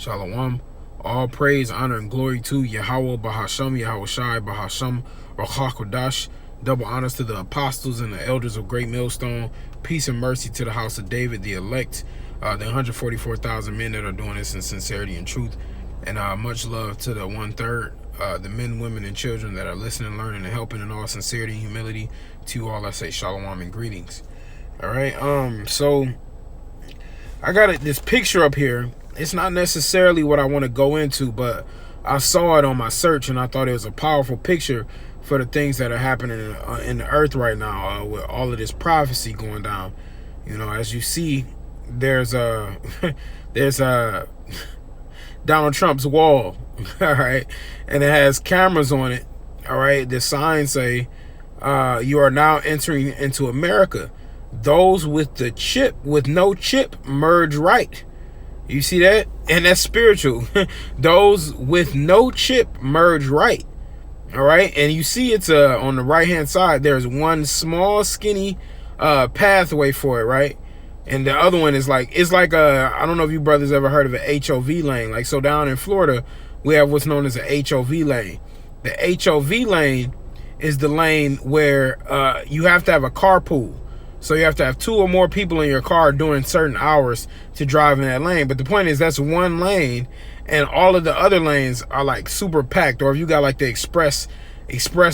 Shalom. All praise, honor, and glory to Yahweh Bahasham, Yahweh Shai Bahasham, Ruach HaKodesh. Double honors to the apostles and the elders of Great Millstone. Peace and mercy to the house of David, the elect, the 144,000 men that are doing this in sincerity and truth. And much love to the 1/3, the men, women, and children that are listening, learning, and helping in all sincerity and humility. To you all, I say shalom and greetings. All right. So I got this picture up here. It's not necessarily what I want to go into, but I saw it on my search and I thought it was a powerful picture for the things that are happening in the earth right now, with all of this prophecy going down. You know, as you see, there's a Donald Trump's wall, all right, and it has cameras on it, all right. The signs say, "You are now entering into America. Those with the chip, with no chip, merge right." You see that? And that's spiritual. Those with no chip merge right. All right. And you see it's on the right hand side, there's one small skinny pathway for it, right? And the other one is it's like I don't know if you brothers ever heard of an HOV lane. Like, so down in Florida, we have what's known as an HOV lane. The HOV lane is the lane where you have to have a carpool. So you have to have 2 or more people in your car during certain hours to drive in that lane. But the point is, that's one lane, and all of the other lanes are like super packed. Or if you got like the express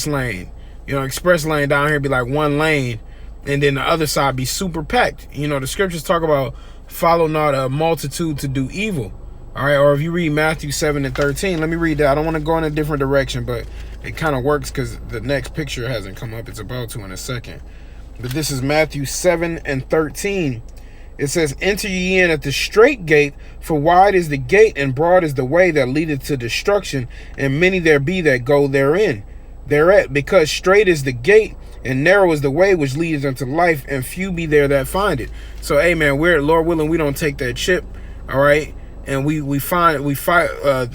lane, you know, express lane down here be like one lane, and then the other side be super packed. You know, the scriptures talk about follow not a multitude to do evil. All right. Or if you read Matthew 7:13, let me read that. I don't want to go in a different direction, but it kind of works because the next picture hasn't come up. It's about to in a second. But this is Matthew 7:13. It says, "Enter ye in at the straight gate, for wide is the gate, and broad is the way that leadeth to destruction, and many there be that go therein. Thereat, because straight is the gate, and narrow is the way which leadeth unto life, and few be there that find it." So, hey man, we're Lord willing, we don't take that chip, all right? And we fight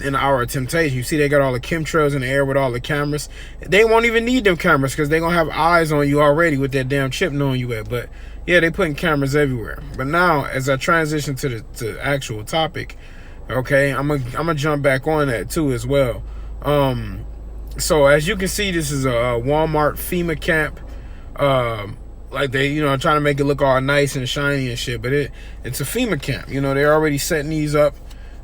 in our temptation. You see, they got all the chemtrails in the air with all the cameras. They won't even need them cameras because they're gonna have eyes on you already with that damn chip knowing you at. But yeah, they putting cameras everywhere. But now, as I transition to the actual topic, okay, I'm gonna jump back on that too as well. So as you can see, this is a Walmart FEMA camp. Like they, you know, trying to make it look all nice and shiny and shit, but it's a FEMA camp. You know, they're already setting these up.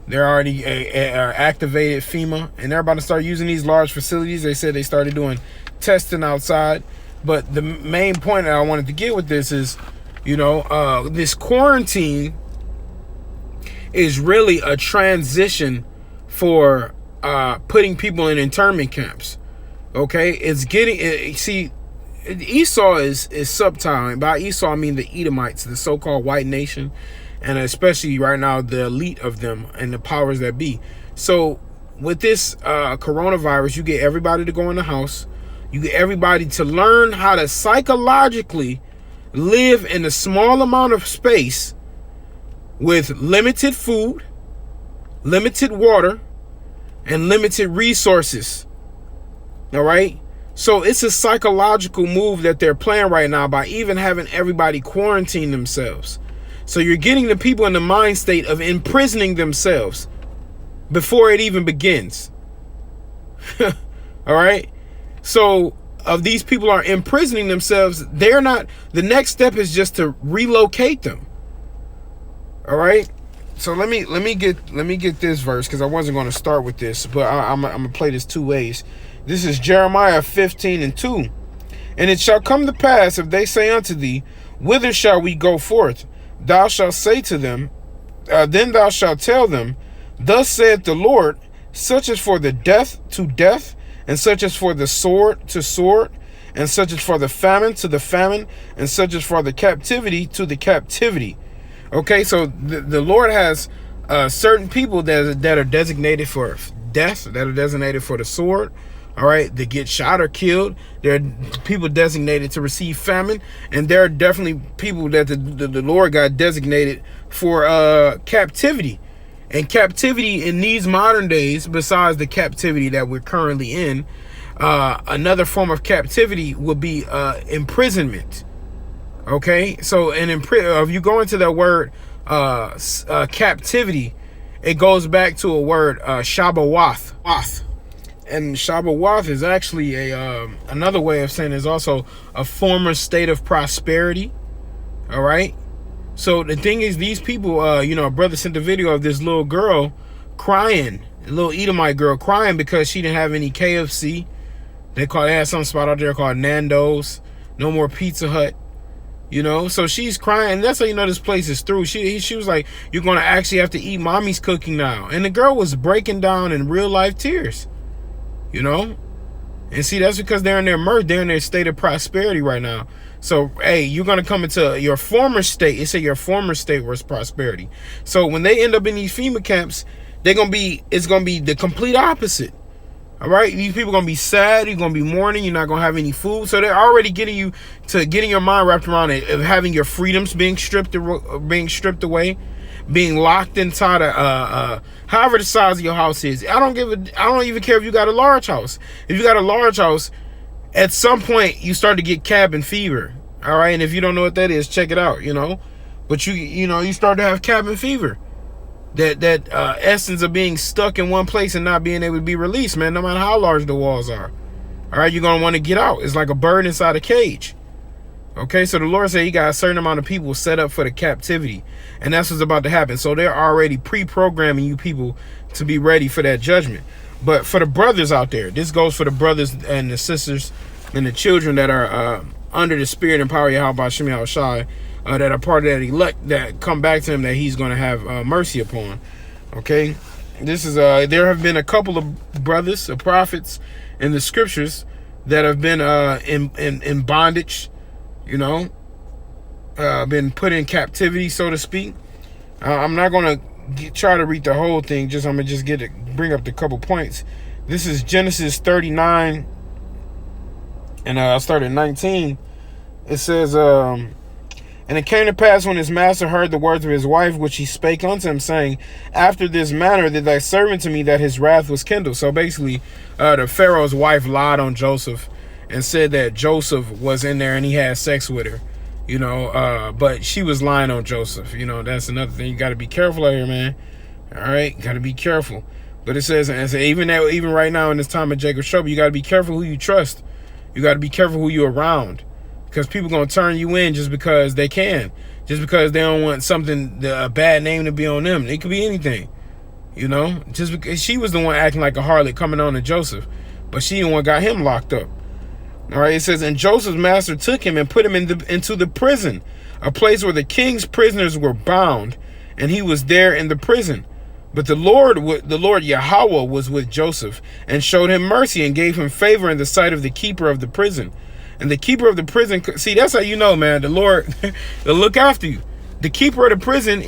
They're already activated FEMA, and they're about to start using these large facilities. They said they started doing testing outside. But the main point that I wanted to get with this is, you know, this quarantine is really a transition for putting people in internment camps. Okay, it's getting see. Esau is subtle, and by Esau I mean the Edomites, the so-called white nation, and especially right now the elite of them and the powers that be. So with this coronavirus, you get everybody to go in the house. You get everybody to learn how to psychologically live in a small amount of space with limited food, limited water, and limited resources. All right? So it's a psychological move that they're playing right now by even having everybody quarantine themselves. So you're getting the people in the mind state of imprisoning themselves before it even begins. All right. So of these people are imprisoning themselves, they're not. The next step is just to relocate them. All right. So let me get this verse, because I wasn't going to start with this, but I'm gonna play this 2 ways. This is Jeremiah 15:2. "And it shall come to pass, if they say unto thee, Whither shall we go forth? Thou shalt say to them, then thou shalt tell them, Thus saith the Lord, such as for the death to death, and such as for the sword to sword, and such as for the famine to the famine, and such as for the captivity to the captivity." Okay, so the Lord has certain people that are designated for death, that are designated for the sword. All right, they get shot or killed. There are people designated to receive famine, and there are definitely people that the Lord got designated for captivity. And captivity in these modern days, besides the captivity that we're currently in, another form of captivity would be imprisonment. Okay, so if you go into that word captivity, it goes back to a word, Shabbawath. And Shabbawath is actually another way of saying is also a former state of prosperity. All right. So the thing is, these people, a brother sent a video of this little girl crying, a little Edomite girl crying because she didn't have any KFC. They had some spot out there called Nando's. No more Pizza Hut. So she's crying. That's how you know this place is through. She was like, you're going to actually have to eat mommy's cooking now. And the girl was breaking down in real life tears. And see, that's because they're in their mirth. They're in their state of prosperity right now. So, hey, you're going to come into your former state. It said your former state was prosperity. So when they end up in these FEMA camps, it's going to be the complete opposite. All right, these people are going to be sad. You're going to be mourning. You're not going to have any food. So they're already getting your mind wrapped around it, of having your freedoms being stripped away, being locked inside however the size of your house is. I don't even care if you got a large house. If you got a large house, at some point you start to get cabin fever. All right, and if you don't know what that is, check it out. But you start to have cabin fever. That essence of being stuck in one place and not being able to be released, man, no matter how large the walls are. All right, you're going to want to get out. It's like a bird inside a cage. Okay, so the Lord said he got a certain amount of people set up for the captivity. And that's what's about to happen. So they're already pre-programming you people to be ready for that judgment. But for the brothers out there, this goes for the brothers and the sisters and the children that are under the spirit and power of Yahweh Shem Yahushai, that are part of that elect that come back to him, that he's going to have mercy upon. Okay, this is there have been a couple of brothers, prophets in the scriptures that have been in bondage, been put in captivity, so to speak. I'm not going to try to read the whole thing. I'm gonna just bring up the couple points. This is Genesis 39, and I'll start at 19. It says, and it came to pass when his master heard the words of his wife, which he spake unto him, saying, after this manner did thy servant to me, that his wrath was kindled. So basically, the Pharaoh's wife lied on Joseph and said that Joseph was in there and he had sex with her. But she was lying on Joseph. That's another thing. You got to be careful out here, man. All right, got to be careful. But it says, even right now in this time of Jacob's trouble, you got to be careful who you trust. You got to be careful who you're around. Because people going to turn you in just because they can. Just because they don't want a bad name to be on them. It could be anything. Just because she was the one acting like a harlot coming on to Joseph. But she the one got him locked up. All right, it says, and Joseph's master took him and put him into the prison, a place where the king's prisoners were bound, and he was there in the prison. But the Lord Yahweh was with Joseph and showed him mercy and gave him favor in the sight of the keeper of the prison. And the keeper of the prison, see, that's how you know, man, the Lord will look after you. The keeper of the prison,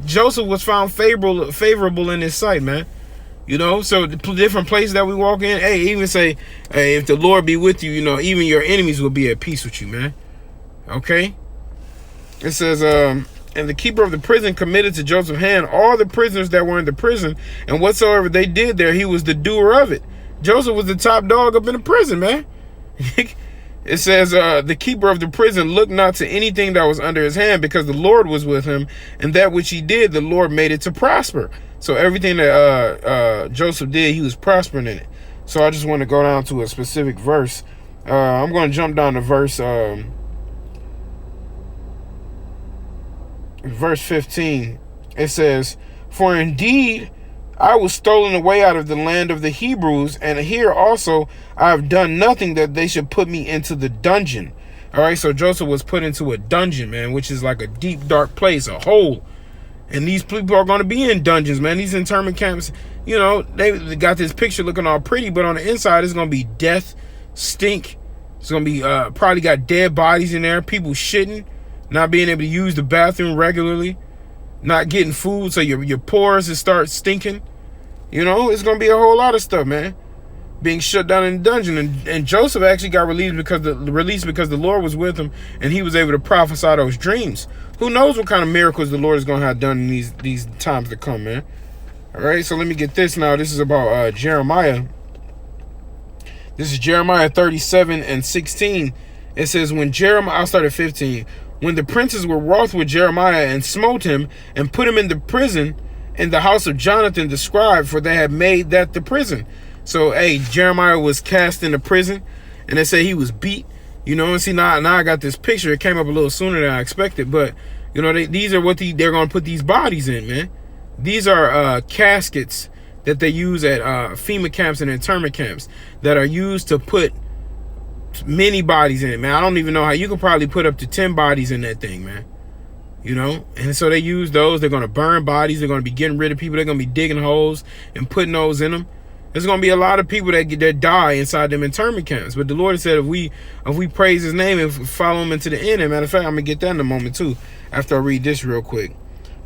Joseph was found favorable in his sight, man. So the different places that we walk in, hey, even say, hey, if the Lord be with you, even your enemies will be at peace with you, man. Okay? It says, and the keeper of the prison committed to Joseph's hand all the prisoners that were in the prison, and whatsoever they did there, he was the doer of it. Joseph was the top dog up in the prison, man. It says, the keeper of the prison looked not to anything that was under his hand, because the Lord was with him, and that which he did, the Lord made it to prosper. So everything that Joseph did, he was prospering in it. So I just want to go down to a specific verse. I'm going to jump down to verse 15. It says, for indeed I was stolen away out of the land of the Hebrews, and here also I have done nothing that they should put me into the dungeon. All right, so Joseph was put into a dungeon, man, which is like a deep, dark place, a hole. And these people are going to be in dungeons, man. These internment camps, they got this picture looking all pretty, but on the inside, it's going to be death, stink. It's going to be probably got dead bodies in there, people shitting, not being able to use the bathroom regularly, not getting food, so your pores will start stinking. It's going to be a whole lot of stuff, man, being shut down in the dungeon. And Joseph actually got released because the Lord was with him, and he was able to prophesy those dreams. Who knows what kind of miracles the Lord is going to have done in these times to come, man. All right, so let me get this now. This is about Jeremiah. This is Jeremiah 37 and 16. It says, I'll start at 15. When the princes were wroth with Jeremiah and smote him and put him into prison, in the house of Jonathan the scribe, for they had made that the prison. So, hey, Jeremiah was cast into prison, and they say he was beat. You know, and see, now I got this picture. It came up a little sooner than I expected, but, you know, these are what they're going to put these bodies in, man. These are caskets that they use at FEMA camps and internment camps that are used to put many bodies in it, man. I don't even know how. You could probably put up to 10 bodies in that thing, man. You know, and so they use those. They're going to burn bodies. They're going to be getting rid of people. They're going to be digging holes and putting those in them. There's going to be a lot of people that die inside them internment camps. But the Lord said if we praise his name and follow him into the end, and matter of fact, I'm going to get that in a moment too, after I read this real quick.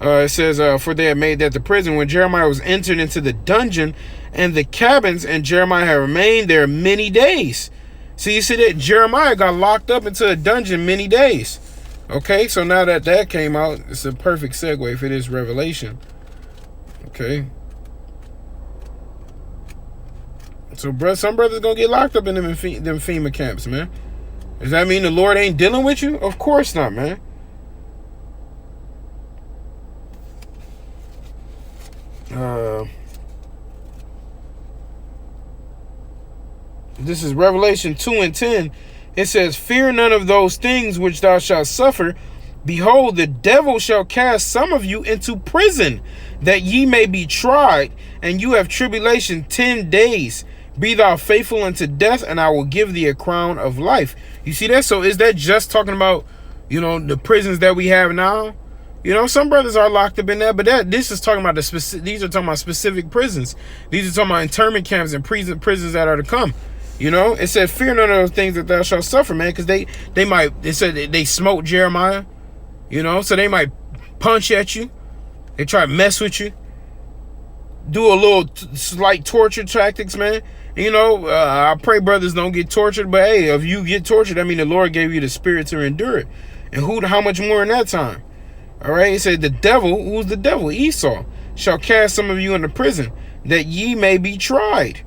It says, for they had made that the prison when Jeremiah was entered into the dungeon and the cabins, and Jeremiah had remained there many days. So you see that Jeremiah got locked up into a dungeon many days. Okay, so now that came out, it's a perfect segue for this revelation. Okay. So, some brothers gonna get locked up in them FEMA camps, man. Does that mean the Lord ain't dealing with you? Of course not, man. This is Revelation 2:10. It says, fear none of those things which thou shalt suffer. Behold, the devil shall cast some of you into prison, that ye may be tried, and you have tribulation 10 days. Be thou faithful unto death, and I will give thee a crown of life. You see that? So is that just talking about, you know, the prisons that we have now? You know, some brothers are locked up in that, but this is talking about these are talking about specific prisons. These are talking about internment camps and prisons that are to come. You know, it said, fear none of those things that thou shalt suffer, man, because they said they smoked Jeremiah, you know, so they might punch at you. They try to mess with you, do a little slight torture tactics, man. You know, I pray brothers don't get tortured, but hey, if you get tortured, I mean, the Lord gave you the spirit to endure it. And how much more in that time? All right, it said the devil, who's the devil? Esau, shall cast some of you into prison, that ye may be tried.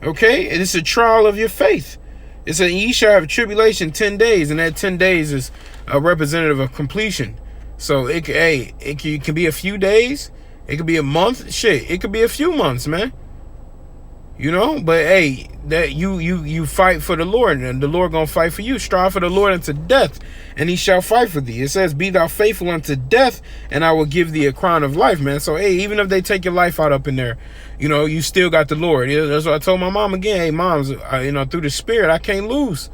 Okay, and it's a trial of your faith. It said ye shall have tribulation 10 days, and that 10 days is a representative of completion. So it can be a few days, it could be a month, shit, it could be a few months, man. You know, but hey, that you fight for the Lord, and the Lord gonna fight for you. Strive for the Lord unto death, and he shall fight for thee. It says, be thou faithful unto death, and I will give thee a crown of life, man. So hey, even if they take your life out up in there, you know, you still got the Lord. That's what I told my mom again. Hey, moms, you know, through the Spirit, I can't lose.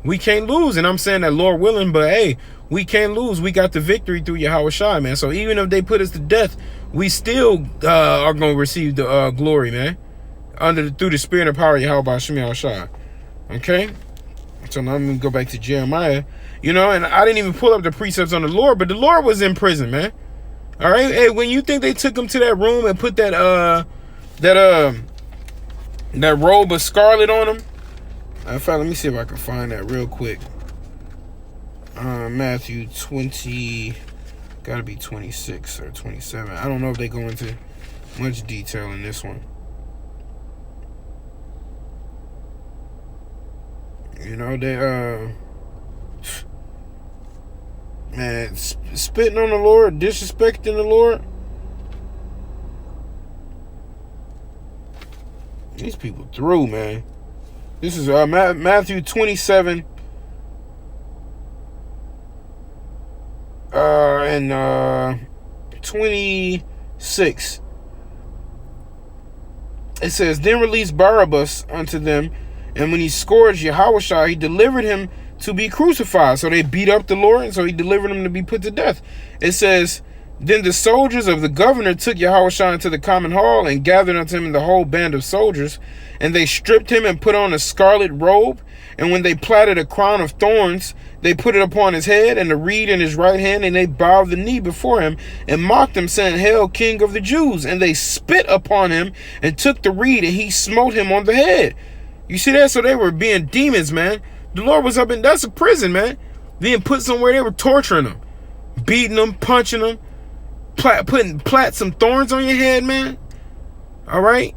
We can't lose, and I'm saying that Lord willing, but hey, we can't lose. We got the victory through Yahweh Shai, man. So even if they put us to death, we still are gonna receive the glory, man. Through the spirit and power of Yahweh Shai Shai. Okay? So now I'm going to go back to Jeremiah. You know, and I didn't even pull up the precepts on the Lord, but the Lord was in prison, man. All right? Hey, when you think they took him to that room and put that robe of scarlet on him? In fact, let me see if I can find that real quick. Matthew 20, gotta be 26 or 27. I don't know if they go into much detail in this one. You know, they, man, spitting on the Lord, disrespecting the Lord. These people through, man. This is Matthew 27 and 26. It says, then released Barabbas unto them, and when he scourged Yahushua, he delivered him to be crucified. So they beat up the Lord, and so he delivered him to be put to death. It says, then the soldiers of the governor took Yahushua into the common hall, and gathered unto him the whole band of soldiers. And they stripped him and put on a scarlet robe. And when they plaited a crown of thorns, they put it upon his head, and a reed in his right hand, and they bowed the knee before him, and mocked him, saying, Hail, King of the Jews! And they spit upon him, and took the reed, and he smote him on the head. You see that? So they were being demons, man. The Lord was up in, that's a prison, man. Being put somewhere, they were torturing them, beating them, punching them, putting some thorns on your head, man. All right?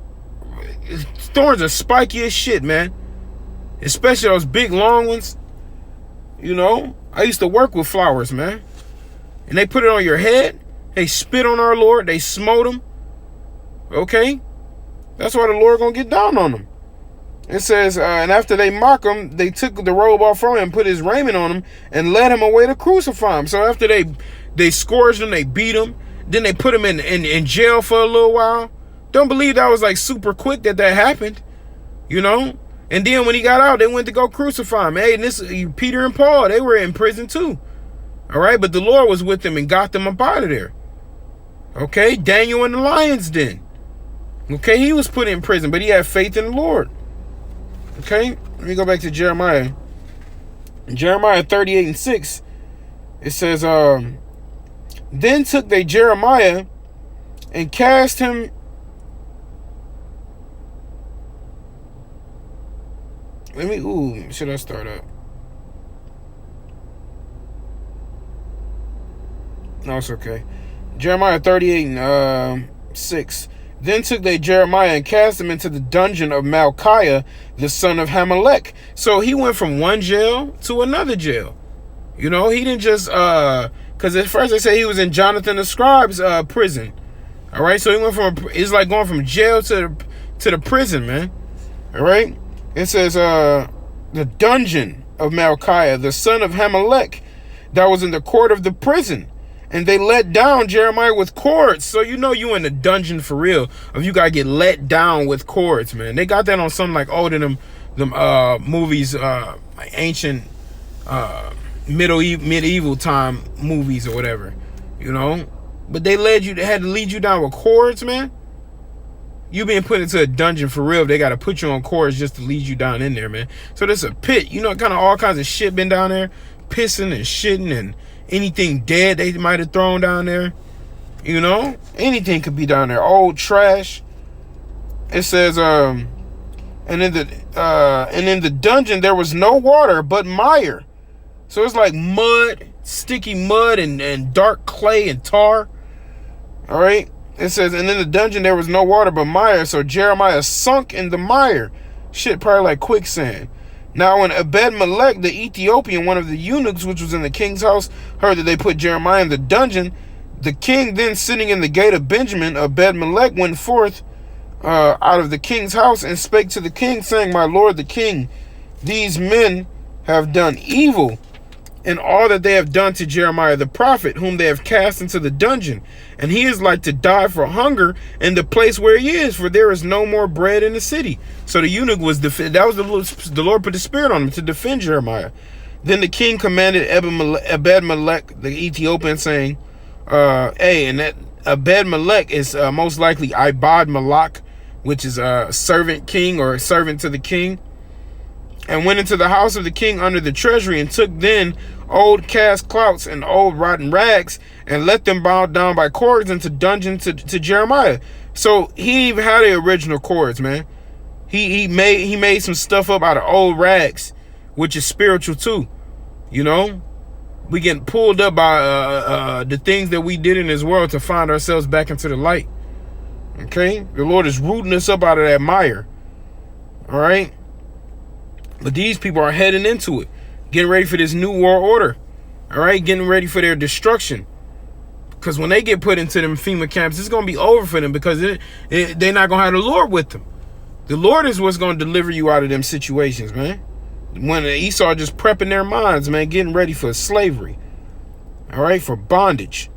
Thorns are spiky as shit, man. Especially those big, long ones. You know? I used to work with flowers, man. And they put it on your head. They spit on our Lord. They smote him. Okay? That's why the Lord gonna get down on them. It says, and after they mock him, they took the robe off from him, put his raiment on him, and led him away to crucify him. So after they scourged him, they beat him, then they put him in jail for a little while. Don't believe that was like super quick that happened, you know? And then when he got out, they went to go crucify him. Hey, and this Peter and Paul, they were in prison too. All right, but the Lord was with them and got them up out of there. Okay, Daniel in the lion's den. Okay, he was put in prison, but he had faith in the Lord. Okay, let me go back to Jeremiah. Jeremiah 38:6. It says, then took they Jeremiah and cast him. Should I start up? No, it's okay. Jeremiah 38:6. Then took they Jeremiah and cast him into the dungeon of Malchiah, the son of Hamelech. So he went from one jail to another jail. You know, he didn't just, because at first they say he was in Jonathan the scribe's prison. All right, so he went it's like going from jail to the prison, man. All right, it says, the dungeon of Malchiah, the son of Hamelech, that was in the court of the prison. And they let down Jeremiah with cords. So you know you in the dungeon for real. If you gotta get let down with cords, man. They got that on something like them movies, like ancient medieval time movies or whatever. You know? But they had to lead you down with cords, man. You being put into a dungeon for real. They gotta put you on cords just to lead you down in there, man. So there's a pit. You know, kind of all kinds of shit been down there. Pissing and shitting and anything dead they might have thrown down there. You know? Anything could be down there. Old trash. It says, and in the dungeon there was no water but mire. So it's like mud, sticky mud and dark clay and tar. Alright? It says, and in the dungeon there was no water but mire. So Jeremiah sunk in the mire. Shit, probably like quicksand. Now when Ebed-Melech, the Ethiopian, one of the eunuchs which was in the king's house, heard that they put Jeremiah in the dungeon, the king then sitting in the gate of Benjamin, Ebed-Melech went forth out of the king's house and spake to the king, saying, my lord the king, these men have done evil in all that they have done to Jeremiah the prophet, whom they have cast into the dungeon. And he is like to die for hunger in the place where he is, for there is no more bread in the city. So the eunuch was the Lord put the spirit on him to defend Jeremiah. Then the king commanded Ebed-Melech, the Ethiopian, saying, and that Ebed-Melech is most likely Ibad-Malach, which is a servant king or a servant to the king, and went into the house of the king under the treasury, and took then old cast clouts and old rotten rags, and let them bound down by cords into dungeon to Jeremiah. So he even had the original cords, man. He made some stuff up out of old rags, which is spiritual too. You know, we get pulled up by the things that we did in this world to find ourselves back into the light. Okay, the Lord is rooting us up out of that mire. All right. But these people are heading into it, getting ready for this new world order. All right, getting ready for their destruction. Because when they get put into them FEMA camps, it's going to be over for them, because they're not going to have the Lord with them. The Lord is what's going to deliver you out of them situations, man. When Esau just prepping their minds, man, getting ready for slavery. All right, for bondage.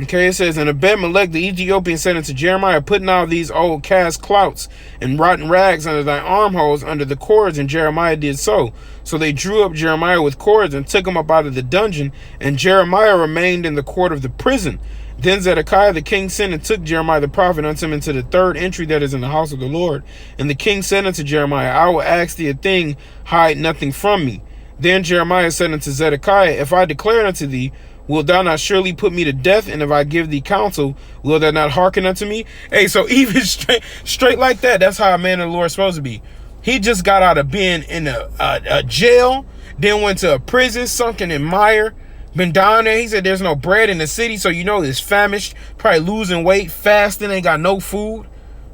Okay, it says, and Ebed-Melech the Ethiopian said unto Jeremiah, put now these old cast clouts and rotten rags under thy armholes under the cords, and Jeremiah did so. So they drew up Jeremiah with cords and took him up out of the dungeon, and Jeremiah remained in the court of the prison. Then Zedekiah the king sent and took Jeremiah the prophet unto him into the third entry that is in the house of the Lord. And the king said unto Jeremiah, I will ask thee a thing, hide nothing from me. Then Jeremiah said unto Zedekiah, if I declare it unto thee, wilt thou not surely put me to death? And if I give thee counsel, will thou not hearken unto me? Hey, so even straight like that, that's how a man of the Lord is supposed to be. He just got out of being in a jail, then went to a prison, sunken in mire, been down there. He said there's no bread in the city, so you know it's famished, probably losing weight, fasting, ain't got no food.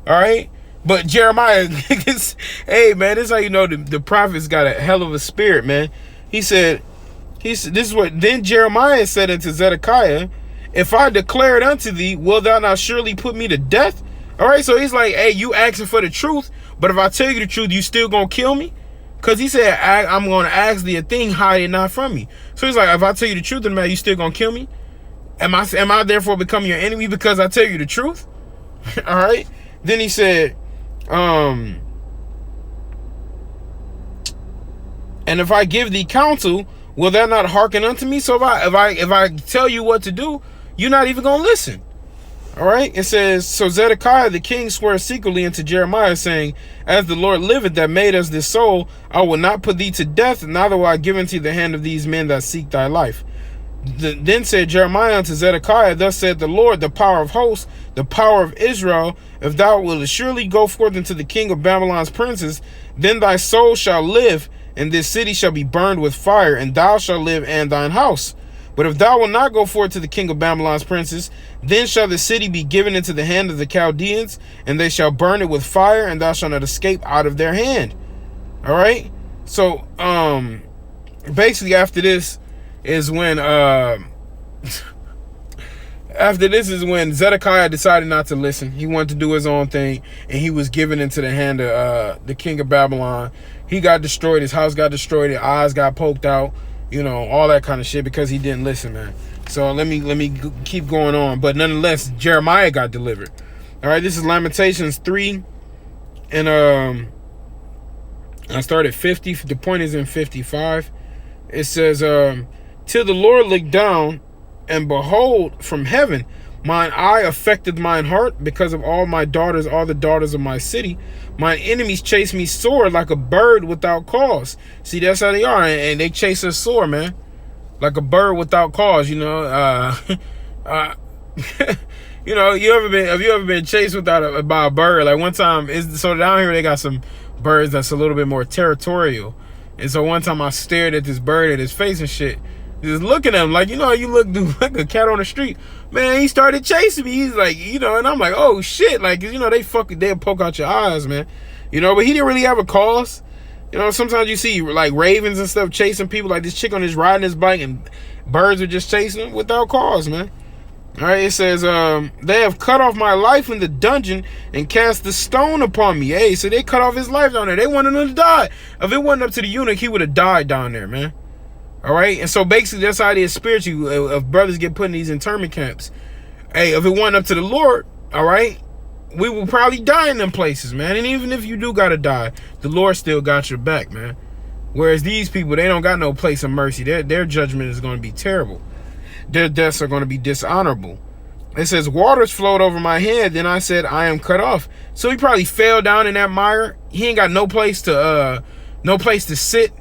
All right? But Jeremiah, hey, man, this is how you know the prophet's got a hell of a spirit, man. He said, this is what, then Jeremiah said unto Zedekiah, if I declare it unto thee, wilt thou not surely put me to death? All right, so he's like, hey, you asking for the truth, but if I tell you the truth, you still gonna kill me? Because he said, I'm gonna ask thee a thing, hide it not from me. So he's like, if I tell you the truth, then man, you still gonna kill me? Am I therefore becoming your enemy because I tell you the truth? All right. Then he said, and if I give thee counsel, will thou not hearken unto me? So if I tell you what to do, you're not even gonna listen. All right. It says, so Zedekiah the king swore secretly unto Jeremiah, saying, as the Lord liveth that made us this soul, I will not put thee to death, neither will I give into the hand of these men that seek thy life. Then said Jeremiah unto Zedekiah, thus said the Lord, the power of hosts, the power of Israel, if thou wilt surely go forth unto the king of Babylon's princes, then thy soul shall live, and this city shall be burned with fire, and thou shalt live and thine house. But if thou wilt not go forth to the king of Babylon's princes, then shall the city be given into the hand of the Chaldeans, and they shall burn it with fire, and thou shalt not escape out of their hand. All right. So, basically after this is when, Zedekiah decided not to listen. He wanted to do his own thing, and he was given into the hand of the king of Babylon. He got destroyed. His house got destroyed. His eyes got poked out. You know, all that kind of shit because he didn't listen, man. So let me keep going on. But nonetheless, Jeremiah got delivered. All right, this is Lamentations 3, and I started 50. The point is in 55. It says, till the Lord looked down, and behold, from heaven, mine eye affected mine heart, because of all my daughters, all the daughters of my city. Mine enemies chase me sore like a bird without cause. See, that's how they are, and they chase us sore, man, like a bird without cause. You know, you know, have you ever been chased by a bird? Like one time, so down here they got some birds that's a little bit more territorial, and so one time I stared at this bird at his face and shit. Just looking at him like, you know, you look like a cat on the street. Man, he started chasing me. He's like, you know, and I'm like, oh shit. Like, you know, they'll poke out your eyes, man. You know, but he didn't really have a cause. You know, sometimes you see like ravens and stuff chasing people. Like this chick on this riding his bike and birds are just chasing him without cause, man. All right, it says, they have cut off my life in the dungeon and cast the stone upon me. Hey, so they cut off his life down there. They wanted him to die. If it wasn't up to the eunuch, he would have died down there, man. All right, and so basically that's how it is spiritually. If brothers get put in these internment camps, hey, if it wasn't up to the Lord, all right, we will probably die in them places, man. And even if you do gotta die, the Lord still got your back, man. Whereas these people, they don't got no place of mercy. Their judgment is going to be terrible. Their deaths are going to be dishonorable. It says, waters flowed over my head. Then I said, I am cut off. So he probably fell down in that mire. He ain't got no place to sit.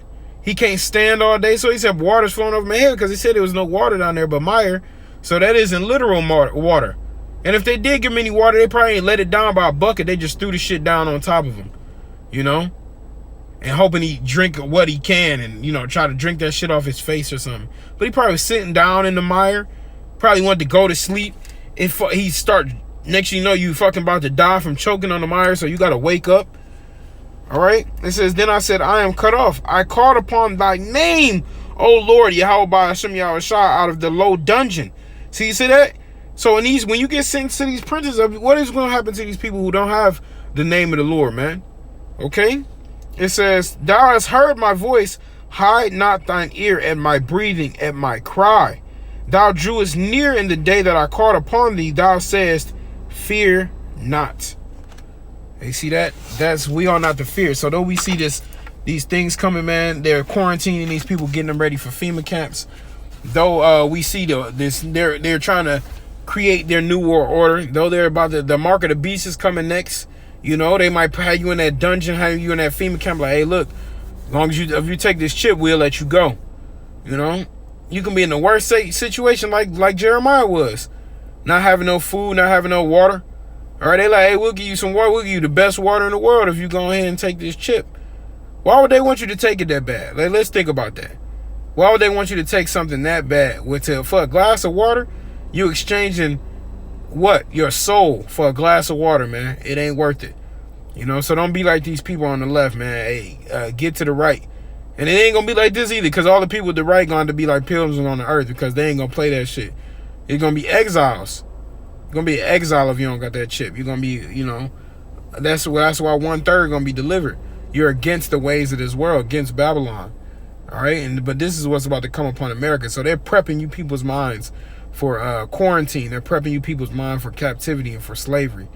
He can't stand all day. So he said, water's flowing over my head, because he said there was no water down there but mire. So that isn't literal water. And if they did give him any water, they probably ain't let it down by a bucket. They just threw the shit down on top of him, you know, and hoping he drink what he can and, you know, try to drink that shit off his face or something. But he probably was sitting down in the mire, probably wanted to go to sleep. If he start, next you know, you fucking about to die from choking on the mire, so you got to wake up. All right. It says, then I said, I am cut off. I called upon thy name, O Lord, Yahweh Hashem Yahushua, out of the low dungeon. See, you see that? So when you get sent to these princes, what is going to happen to these people who don't have the name of the Lord, man? Okay. It says, thou hast heard my voice, hide not thine ear at my breathing, at my cry. Thou drewest near in the day that I called upon thee. Thou sayest, fear not. You see that? We are not to fear. So though we see these things coming, man, they're quarantining these people, getting them ready for FEMA camps. Though we see they're trying to create their new world order. Though they're about the mark of the beast is coming next. You know, they might have you in that dungeon, have you in that FEMA camp. Like, hey, look, as long as if you take this chip, we'll let you go. You know, you can be in the worst situation like Jeremiah was, not having no food, not having no water. All right, they like, hey, we'll give you some water. We'll give you the best water in the world if you go ahead and take this chip. Why would they want you to take it that bad? Like, let's think about that. Why would they want you to take something that bad? For a glass of water, you exchanging what? Your soul for a glass of water, man. It ain't worth it. You know, so don't be like these people on the left, man. Hey, get to the right. And it ain't gonna be like this either, because all the people with the right going to be like pilgrims on the earth, because they ain't gonna play that shit. It's gonna be exiles. You're gonna be an exile if you don't got that chip. You're gonna be, that's why 1/3 gonna be delivered. You're against the ways of this world, against Babylon. All right, but this is what's about to come upon America. So they're prepping you people's minds for quarantine. They're prepping you people's mind for captivity and for slavery.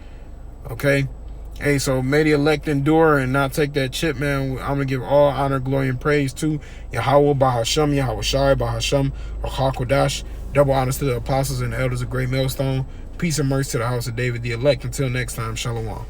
Okay. Hey, so may the elect endure and not take that chip, man. I'm gonna give all honor, glory, and praise to Yahweh, Bahasham, Yahweh Shai, Bahasham, Kodash. Double honors to the apostles and the elders of Great Millstone. Peace and mercy to the house of David, the elect. Until next time, Shalom.